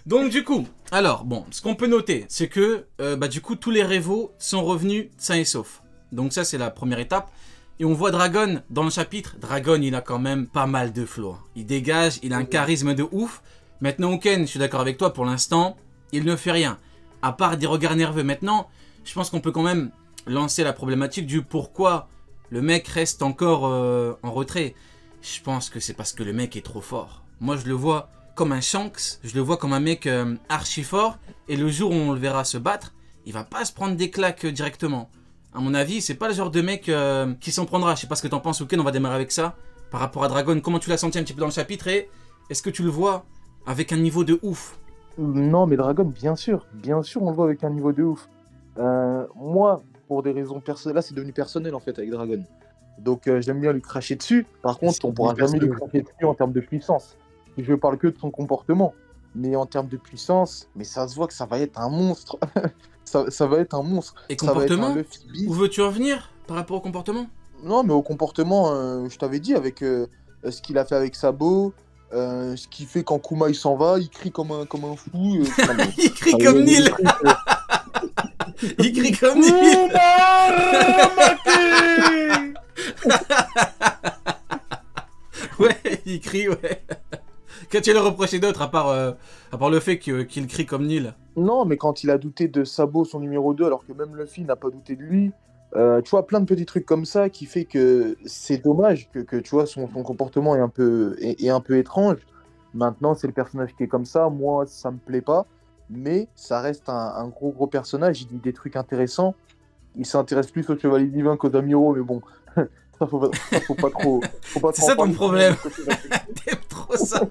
Donc du coup, alors bon, ce qu'on peut noter, c'est que du coup tous les révos sont revenus sains et saufs. Donc ça c'est la première étape. Et on voit Dragon dans le chapitre. Dragon il a quand même pas mal de flow. Il dégage, il a un charisme de ouf. Maintenant Oken, je suis d'accord avec toi, pour l'instant, il ne fait rien. À part des regards nerveux. Maintenant, je pense qu'on peut quand même lancer la problématique du pourquoi le mec reste encore en retrait. Je pense que c'est parce que le mec est trop fort. Moi je le vois comme un Shanks, je le vois comme un mec archi fort. Et le jour où on le verra se battre, il va pas se prendre des claques directement. À mon avis, c'est pas le genre de mec qui s'en prendra. Je sais pas ce que t'en penses, Oken, on va démarrer avec ça. Par rapport à Dragon, comment tu l'as senti un petit peu dans le chapitre et est-ce que tu le vois avec un niveau de ouf? Non, mais Dragon, bien sûr, on le voit avec un niveau de ouf. Moi, pour des raisons personnelles, là, c'est devenu personnel en fait avec Dragon. Donc, j'aime bien lui cracher dessus. Par contre, on pourra jamais lui cracher dessus en termes de puissance. Je parle que de son comportement. Mais en termes de puissance, mais ça se voit que ça va être un monstre. Ça va être un monstre. Et Ça va être comportement? un Luffy bis. Où veux-tu en venir par rapport au comportement? Non, mais au comportement, je t'avais dit, avec ce qu'il a fait avec Sabo, ce qu'il fait quand Kuma il s'en va, il crie comme un fou. Non, mais, Il crie il y a comme des Nil. trucs, Il crie comme Nil. Ouais, il crie, ouais. Qu'as-tu à le reprocher d'autre à part le fait qu'il crie comme Nil? Non, mais quand il a douté de Sabo, son numéro 2, alors que même Luffy n'a pas douté de lui, tu vois, plein de petits trucs comme ça qui fait que c'est dommage que tu vois, son comportement est un peu étrange. Maintenant, c'est le personnage qui est comme ça. Moi, ça me plaît pas. Mais ça reste un gros personnage. Il dit des trucs intéressants. Il s'intéresse plus aux Chevaliers Divins qu'aux Amiraux, mais bon, faut pas trop. Faut pas C'est trop en ça ton parler. problème. T'aimes trop ça.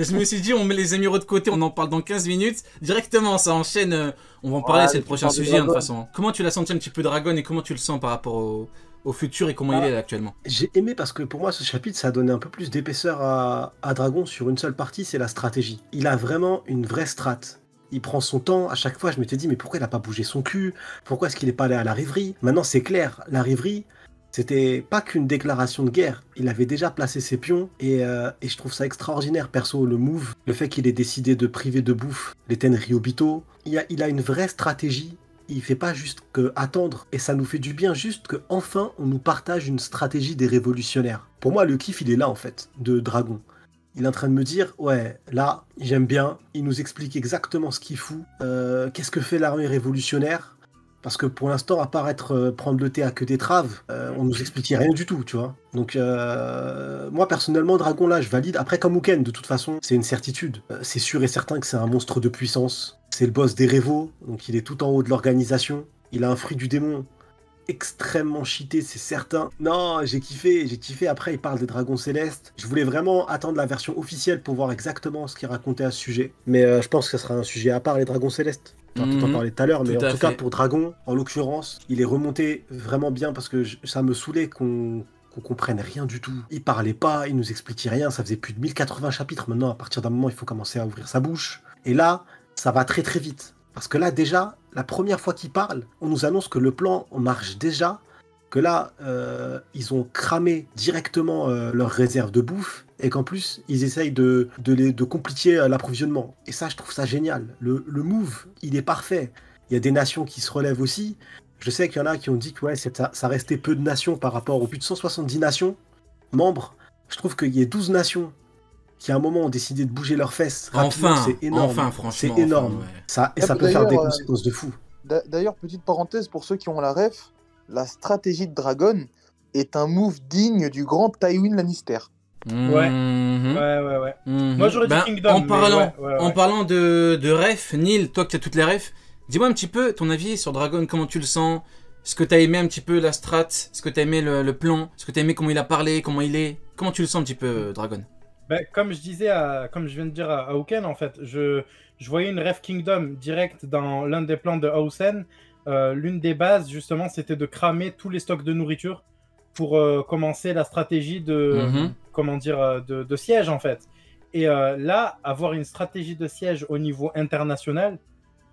Et je me suis dit, on met les amiraux de côté, on en parle dans 15 minutes. Directement, ça enchaîne. On va en parler, Ouais, c'est le tu prochain parles de sujet, hein, de toute Dragon. façon. Comment tu l'as senti un petit peu Dragon et comment tu le sens par rapport au futur et comment il est là, actuellement? J'ai aimé parce que pour moi, ce chapitre, ça a donné un peu plus d'épaisseur à Dragon sur une seule partie, c'est la stratégie. Il a vraiment une vraie strat. Il prend son temps. À chaque fois, je m'étais dit, mais pourquoi il n'a pas bougé son cul? Pourquoi est-ce qu'il n'est pas allé à la rêverie? Maintenant, c'est clair, la rêverie, c'était pas qu'une déclaration de guerre. Il avait déjà placé ses pions et je trouve ça extraordinaire, perso, le move, le fait qu'il ait décidé de priver de bouffe les Tenryubito. Il a une vraie stratégie. Il fait pas juste que attendre et ça nous fait du bien juste que enfin on nous partage une stratégie des révolutionnaires. Pour moi le kiff il est là en fait de Dragon. Il est en train de me dire ouais là j'aime bien, il nous explique exactement ce qu'il fout, qu'est-ce que fait l'armée révolutionnaire parce que pour l'instant à part prendre le thé à que des traves, on nous expliquait rien du tout tu vois. Donc moi personnellement Dragon là je valide. Après comme Muken de toute façon c'est une certitude. C'est sûr et certain que c'est un monstre de puissance. C'est le boss des Révos, donc il est tout en haut de l'organisation. Il a un fruit du démon extrêmement cheaté, c'est certain. Non, j'ai kiffé. Après, il parle des dragons célestes. Je voulais vraiment attendre la version officielle pour voir exactement ce qu'il racontait à ce sujet. Mais je pense que ce sera un sujet à part, les dragons célestes. On va peut-être en parler tout à l'heure, mais Tout en à tout cas, fait. pour Dragon, en l'occurrence, il est remonté vraiment bien parce que ça me saoulait qu'on comprenne rien du tout. Il parlait pas, il nous expliquait rien. Ça faisait plus de 1080 chapitres. Maintenant, à partir d'un moment, il faut commencer à ouvrir sa bouche. Et là, ça va très très vite. Parce que là, déjà, la première fois qu'il parle, on nous annonce que le plan marche déjà, que là, ils ont cramé directement leurs réserves de bouffe, et qu'en plus, ils essayent de compliquer l'approvisionnement. Et ça, je trouve ça génial. Le move, il est parfait. Il y a des nations qui se relèvent aussi. Je sais qu'il y en a qui ont dit que ouais, ça restait peu de nations par rapport aux plus de 170 nations membres. Je trouve qu'il y ait 12 nations qui à un moment ont décidé de bouger leurs fesses rapidement, Enfin, c'est énorme. enfin, franchement. C'est énorme. Enfin, ouais. Ça, et ça peut faire des conséquences de fou. D'ailleurs, petite parenthèse pour ceux qui ont la ref, la stratégie de Dragon est un move digne du grand Tywin Lannister. Ouais. Mhm. Ouais. Mhm. Moi, j'aurais dit Kingdom, En mais parlant, ouais. en parlant de ref, Neil, toi qui as toutes les refs, dis-moi un petit peu ton avis sur Dragon, comment tu le sens? Est-ce que tu as aimé un petit peu la strat? Est-ce que tu as aimé le plan? Est-ce que tu as aimé comment il a parlé? Comment il est? Comment tu le sens un petit peu, Dragon? Ben, comme je viens de dire à Hawken, en fait, je voyais une Ref Kingdom direct dans l'un des plans de Hausen. L'une des bases, justement, c'était de cramer tous les stocks de nourriture pour commencer la stratégie Mhm. de siège, en fait. Et là, avoir une stratégie de siège au niveau international,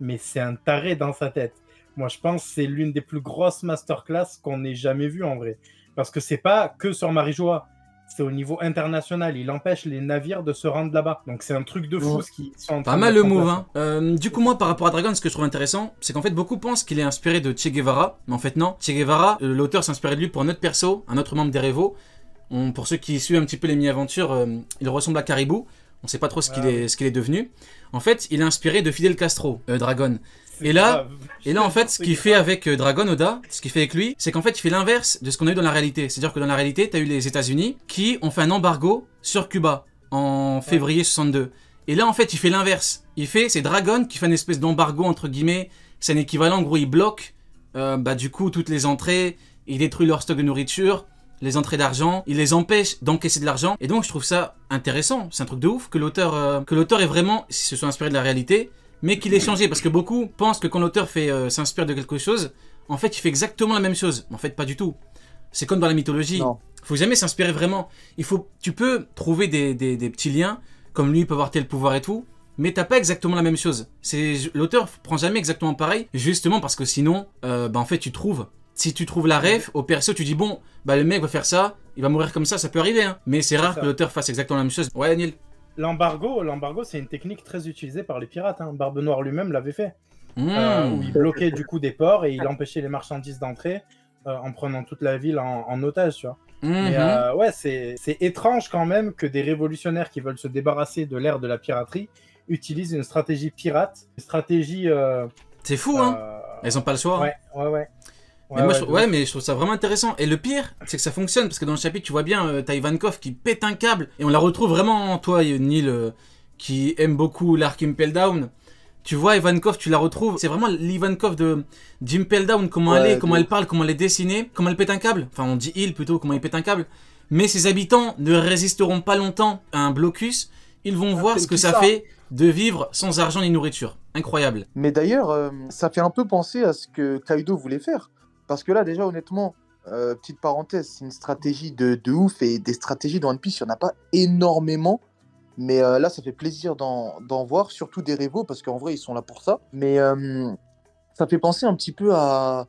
mais c'est un taré dans sa tête. Moi, je pense que c'est l'une des plus grosses masterclass qu'on ait jamais vues, en vrai. Parce que c'est pas que sur Marijoa. c'est au niveau international. Il empêche les navires de se rendre là-bas. Donc c'est un truc de fou ce qu'ils sont en train Pas de mal le mettre en move, place. hein. Du coup, moi, par rapport à Dragon, ce que je trouve intéressant, c'est qu'en fait, beaucoup pensent qu'il est inspiré de Che Guevara, mais en fait, non. Che Guevara, l'auteur s'inspirait de lui pour un autre perso, un autre membre des Revo. Pour ceux qui suivent un petit peu les mini-aventures, il ressemble à Caribou. On sait pas trop ce qu'il est devenu. En fait, il est inspiré de Fidel Castro, Dragon. C'est Et là, grave. Et là, en fait, ce qu'il fait avec Dragon Oda, ce qu'il fait avec lui, c'est qu'en fait, il fait l'inverse de ce qu'on a eu dans la réalité. C'est-à-dire que dans la réalité, t'as eu les États-Unis qui ont fait un embargo sur Cuba en février 62. Et là, en fait, il fait l'inverse. C'est Dragon qui fait une espèce d'embargo, entre guillemets. C'est un équivalent, en gros, il bloque, du coup, toutes les entrées, il détruit leur stock de nourriture, les entrées d'argent, il les empêche d'encaisser de l'argent. Et donc, je trouve ça intéressant. C'est un truc de ouf que l'auteur est vraiment, s'il se soit inspiré de la réalité, mais qu'il ait changé, parce que beaucoup pensent que quand l'auteur s'inspire de quelque chose, en fait, il fait exactement la même chose. En fait, pas du tout. C'est comme dans la mythologie. Non. Faut jamais s'inspirer vraiment. Tu peux trouver des petits liens, comme lui peut avoir tel pouvoir et tout, mais t'as pas exactement la même chose. L'auteur prend jamais exactement pareil, justement parce que sinon, en fait, tu trouves. Si tu trouves la ref, au perso, tu dis bon, le mec va faire ça, il va mourir comme ça peut arriver, hein. Mais c'est rare que l'auteur fasse exactement la même chose. Ouais, Neil. L'embargo, c'est une technique très utilisée par les pirates. Hein. Barbe Noire lui-même l'avait fait. Où il bloquait du coup des ports et il empêchait les marchandises d'entrer en prenant toute la ville en otage, tu vois. Mais ouais, c'est étrange quand même que des révolutionnaires qui veulent se débarrasser de l'ère de la piraterie utilisent une stratégie pirate, une stratégie... c'est fou, hein. Elles ont pas le choix. Ouais. Mais je trouve ça vraiment intéressant. Et le pire, c'est que ça fonctionne, parce que dans le chapitre, tu vois bien, t'as Ivankov qui pète un câble, et on la retrouve vraiment, toi, Neil, qui aime beaucoup l'arc Impel Down. Tu vois, Ivankov, tu la retrouves, c'est vraiment l'Ivankov d'Impel Down, comment elle est, comment elle parle, comment elle est dessinée, comment elle pète un câble. Enfin, on dit il plutôt, comment il pète un câble. Mais ses habitants ne résisteront pas longtemps à un blocus, ils vont voir ce que ça fait de vivre sans argent ni nourriture. Incroyable. Mais d'ailleurs, ça fait un peu penser à ce que Kaido voulait faire. Parce que là, déjà, honnêtement, petite parenthèse, c'est une stratégie de ouf, et des stratégies dans One Piece, il n'y en a pas énormément. Mais là, ça fait plaisir d'en voir, surtout des Revo, parce qu'en vrai, ils sont là pour ça. Mais ça fait penser un petit peu à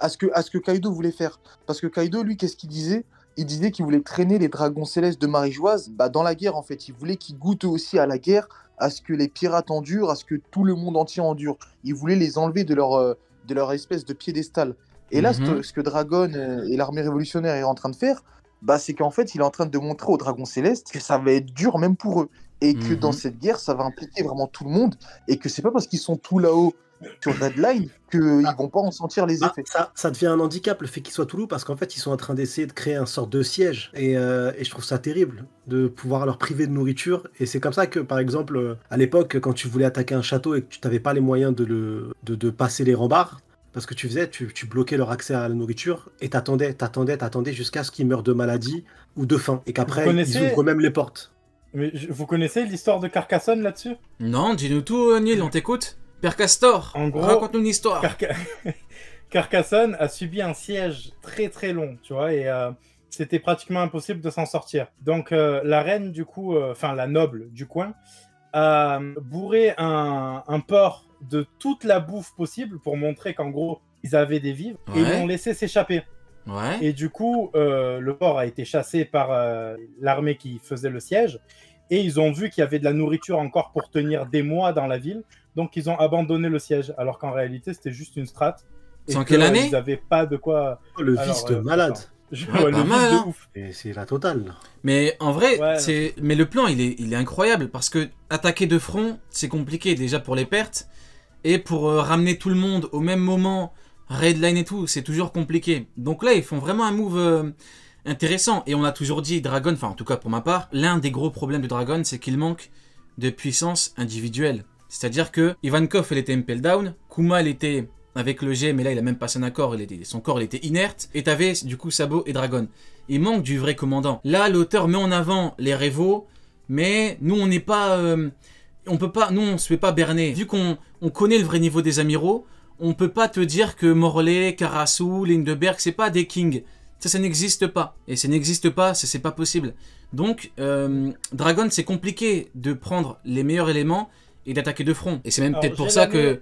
ce que Kaido voulait faire. Parce que Kaido, lui, qu'est-ce qu'il disait? Il disait qu'il voulait traîner les dragons célestes de Marie-Joise dans la guerre, en fait. Il voulait qu'ils goûtent aussi à la guerre, à ce que les pirates endurent, à ce que tout le monde entier endure. Il voulait les enlever de leur espèce de piédestal. Et là, ce que Dragon et l'armée révolutionnaire est en train de faire, c'est qu'en fait, il est en train de montrer aux dragons célestes que ça va être dur même pour eux. Et que dans cette guerre, ça va impliquer vraiment tout le monde. Et que c'est pas parce qu'ils sont tout là-haut sur Redline qu'ils vont pas en sentir les effets. Ça devient un handicap, le fait qu'ils soient Toulouse, parce qu'en fait, ils sont en train d'essayer de créer une sorte de siège. Et je trouve ça terrible de pouvoir leur priver de nourriture. Et c'est comme ça que, par exemple, à l'époque, quand tu voulais attaquer un château et que tu n'avais pas les moyens de passer les remparts, parce que tu bloquais leur accès à la nourriture et t'attendais jusqu'à ce qu'ils meurent de maladie ou de faim. Et qu'après, ils ouvrent même les portes. Mais vous connaissez l'histoire de Carcassonne là-dessus? Non, dis-nous tout, Neil, on t'écoute. Père Castor, en gros, raconte-nous une histoire. Carcassonne a subi un siège très très long, tu vois, et c'était pratiquement impossible de s'en sortir. Donc la reine, du coup, la noble du coin, a bourré un port de toute la bouffe possible pour montrer qu'en gros, ils avaient des vivres, et ils l'ont laissé s'échapper. Ouais. Et du coup, le port a été chassé par l'armée qui faisait le siège, et ils ont vu qu'il y avait de la nourriture encore pour tenir des mois dans la ville, donc ils ont abandonné le siège, alors qu'en réalité, c'était juste une strate. C'est en quelle année? Ils n'avaient pas de quoi... Le vice de malade. Le vice de ouf. Et c'est la totale. Mais en vrai, mais le plan, il est incroyable, parce que attaquer de front, c'est compliqué, déjà pour les pertes, et pour ramener tout le monde au même moment, Redline et tout, c'est toujours compliqué. Donc là, ils font vraiment un move intéressant. Et on a toujours dit, Dragon, enfin en tout cas pour ma part, l'un des gros problèmes de Dragon, c'est qu'il manque de puissance individuelle. C'est-à-dire que Ivankov, il était Impel Down, Kuma, il était avec le G, mais là, il a même passé un accord, son corps, il était inerte, et t'avais du coup Sabo et Dragon. Il manque du vrai commandant. Là, l'auteur met en avant les Revo, mais nous, on n'est pas... nous, on se fait pas berner. Vu qu'on connaît le vrai niveau des amiraux, on peut pas te dire que Morlaix, Karasu, Lindeberg, c'est pas des kings. Ça n'existe pas. Et ça n'existe pas, c'est pas possible. Donc, Dragon, c'est compliqué de prendre les meilleurs éléments et d'attaquer de front. Et c'est même peut-être pour ça que...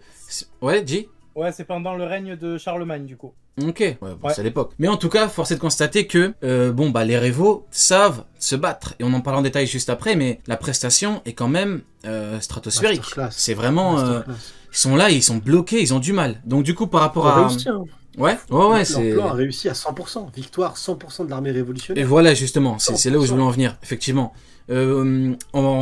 Ouais, dis. Ouais, c'est pendant le règne de Charlemagne, du coup. Ok, ouais, bon, Ouais. c'est à l'époque. Mais en tout cas, force est de constater que les Révos savent se battre. Et on en parle en détail juste après, mais la prestation est quand même stratosphérique. Masterclass. C'est vraiment... Masterclass. ils sont là, ils sont bloqués, ils ont du mal. Donc du coup, par rapport Ils ont à... réussi, hein. Ouais, Leur c'est... plan a réussi à 100%. Victoire 100% de l'armée Et révolutionnaire. voilà, justement, c'est là où je 100%. voulais en venir, effectivement. On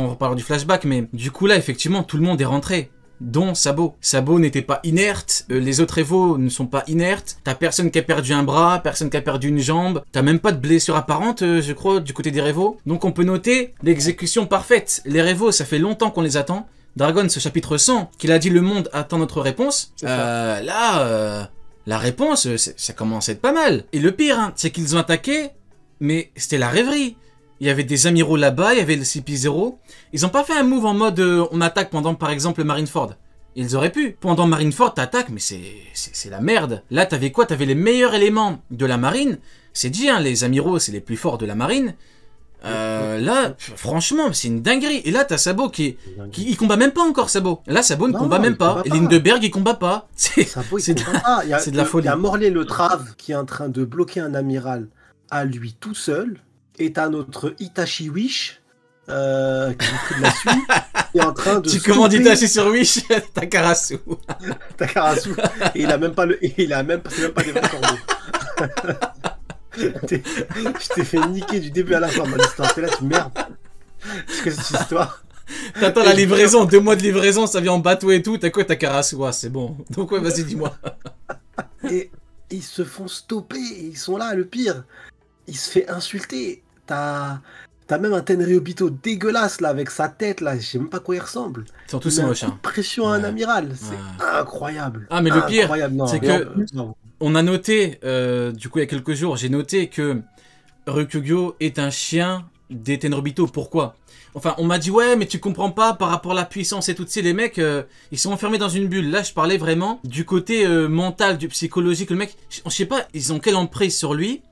reparlera du flashback, mais du coup là, effectivement, tout le monde est rentré, dont Sabo. Sabo n'était pas inerte, les autres Révos ne sont pas inertes, t'as personne qui a perdu un bras, personne qui a perdu une jambe, t'as même pas de blessure apparente, je crois, du côté des Révos. Donc on peut noter l'exécution parfaite. Les Révos, ça fait longtemps qu'on les attend. Dragon, ce chapitre 100, qu'il a dit le monde attend notre réponse, la réponse, ça commence à être pas mal. Et le pire, hein, c'est qu'ils ont attaqué, mais c'était la rêverie. Il y avait des amiraux là-bas, il y avait le CP0. Ils ont pas fait un move en mode on attaque pendant par exemple Marineford. Ils auraient pu. Pendant Marineford, t'attaques, mais c'est la merde. Là, t'avais quoi? T'avais les meilleurs éléments de la marine. C'est dit, hein, les amiraux, c'est les plus forts de la marine. Là, franchement, c'est une dinguerie. Et là, t'as Sabo il combat même pas encore, Sabo. Là, Sabo ne Non, combat même il pas. combat Et pas. Lindeberg, il combat pas. Sabo, il c'est comprend pas. Il y a- c'est de la folie. Il y a Morley le Trave qui est en train de bloquer un amiral à lui tout seul. Et t'as notre Itachi Wish qui a pris de la suite, qui est en train de Tu commandes stopper Itachi sur Wish, Takarasu. Takarasu. Et il a même pas c'est même pas des vrais corbeaux. Je t'ai fait niquer du début à la fin, mon histoire. T'es là, tu merdes. Qu'est-ce que c'est cette histoire? T'attends la livraison, 2 mois de livraison, ça vient en bateau et tout. T'as quoi, Takarasu? Ouais, c'est bon. Donc ouais, vas-y, dis-moi. Et ils se font stopper. Ils sont là, le pire. Il se fait insulter. T'as même un Tenryobito dégueulasse là avec sa tête là. Je sais même pas à quoi il ressemble. Ils sont tous Il met un moches, coup de hein. pression à un Ouais. amiral. C'est Ouais. incroyable. Ah, mais le pire, Incroyable, non, c'est non, que- non. On a noté, du coup, il y a quelques jours, j'ai noté que Ryukugyo est un chien des Tenryobito. Pourquoi? Enfin, on m'a dit, ouais, mais tu comprends pas par rapport à la puissance et tout, tu sais, les mecs, ils sont enfermés dans une bulle. Là, je parlais vraiment du côté mental, du psychologique. Le mec, je sais pas, ils ont quelle emprise sur lui,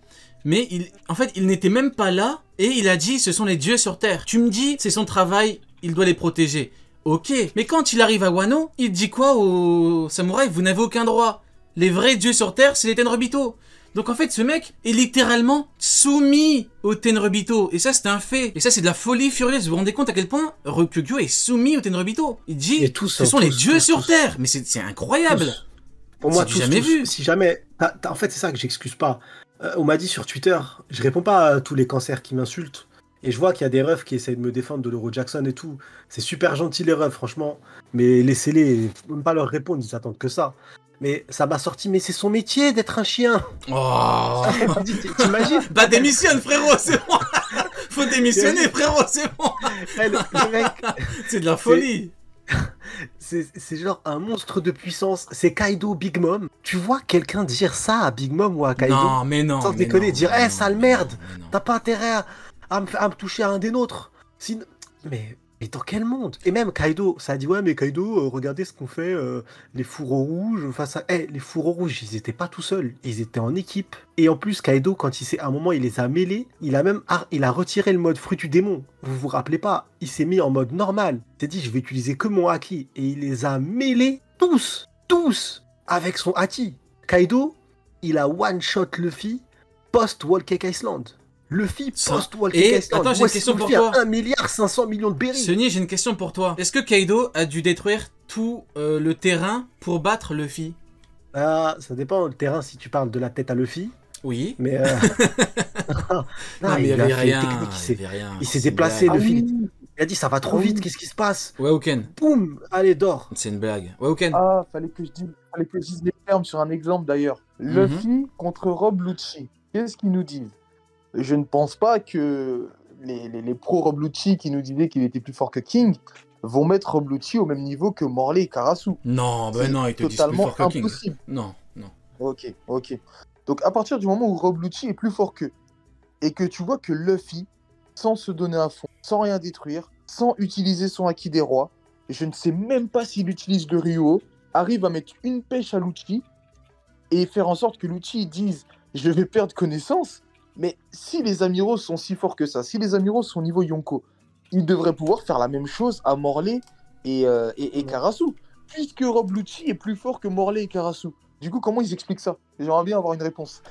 mais en fait, il n'était même pas là, et il a dit, ce sont les dieux sur Terre. Tu me dis, c'est son travail, il doit les protéger. Ok, mais quand il arrive à Wano, il dit quoi aux samouraïs? Vous n'avez aucun droit. Les vrais dieux sur Terre, c'est les Tenryobito. Donc en fait, ce mec est littéralement soumis aux Tenryobito. Et ça, c'est un fait. Et ça, c'est de la folie furieuse. Vous vous rendez compte à quel point Ryukugyo est soumis aux Tenryobito? Il dit, Et tous, ce sont les tous, dieux tous, sur tous. Terre. Mais c'est incroyable. Tous. Pour moi, C'est du tous, jamais tous. vu. Si jamais. En fait, c'est ça que j'excuse pas. On m'a dit sur Twitter, je réponds pas à tous les cancers qui m'insultent. Et je vois qu'il y a des refs qui essayent de me défendre de l'Euro Jackson et tout. C'est super gentil les refs, franchement. Mais laissez-les, faut même pas leur répondre, ils attendent que ça. Mais ça m'a sorti, mais c'est son métier d'être un chien. Oh. T'imagines? Bah démissionne, frérot, c'est bon. Faut démissionner, frérot, c'est bon. Le mec, C'est de la folie. c'est genre un monstre de puissance. C'est Kaido Big Mom. Tu vois quelqu'un dire ça à Big Mom ou à Kaido? Non, mais non. Sans mais déconner, non, dire, mais eh, non, sale mais merde, non, mais non. t'as pas intérêt à me toucher à un des nôtres. Sinon... Mais dans quel monde? Et même Kaido, ça a dit, ouais, mais Kaido, regardez ce qu'on fait, les fourreaux rouges face à... Eh, les fourreaux rouges, ils étaient pas tout seuls, ils étaient en équipe. Et en plus, Kaido, quand à un moment, il les a mêlés, il a retiré le mode fruit du démon. Vous vous rappelez pas? Il s'est mis en mode normal. Il s'est dit, je vais utiliser que mon haki. Et il les a mêlés tous, avec son haki. Kaido, il a one-shot Luffy post-Wall Cake Island. Luffy post-Wall Cake Et, Island. attends, j'ai une question pour toi. 1,5 milliard de berries. Sunny, j'ai une question pour toi. Est-ce que Kaido a dû détruire tout le terrain pour battre Luffy? Ah, ça dépend le terrain si tu parles de la tête à Luffy. Oui. Mais non, Non, mais il y a avait fait rien. une technique, Il y avait rien. il s'est C'est une déplacé, blague. Luffy. oui. Il a dit ça va trop Ah oui. vite, qu'est-ce qui se passe? Ouais, Oken. Boum, allez, dors. C'est une blague. Ouais, Oken. Ah, fallait que je dise des termes sur un exemple d'ailleurs. Luffy contre Rob Lucci. Qu'est-ce qu'ils nous disent? Je ne pense pas que les pros Rob Lucci qui nous disaient qu'il était plus fort que King vont mettre Rob Lucci au même niveau que Morley et Karasu. Non, bah C'est non, ils te disent plus totalement fort que King. impossible. Non, non. Ok. Donc à partir du moment où Rob Lucci est plus fort qu'eux, et que tu vois que Luffy, sans se donner à fond, sans rien détruire, sans utiliser son Haki des rois, je ne sais même pas s'il utilise le Ryuo, arrive à mettre une pêche à Lucci et faire en sorte que Lucci dise « je vais perdre connaissance », mais si les amiraux sont si forts que ça, si les amiraux sont au niveau Yonko, ils devraient pouvoir faire la même chose à Morley et Karasu. puisque Rob Lucci est plus fort que Morley et Karasu. Du coup, comment ils expliquent ça? J'aimerais bien avoir une réponse.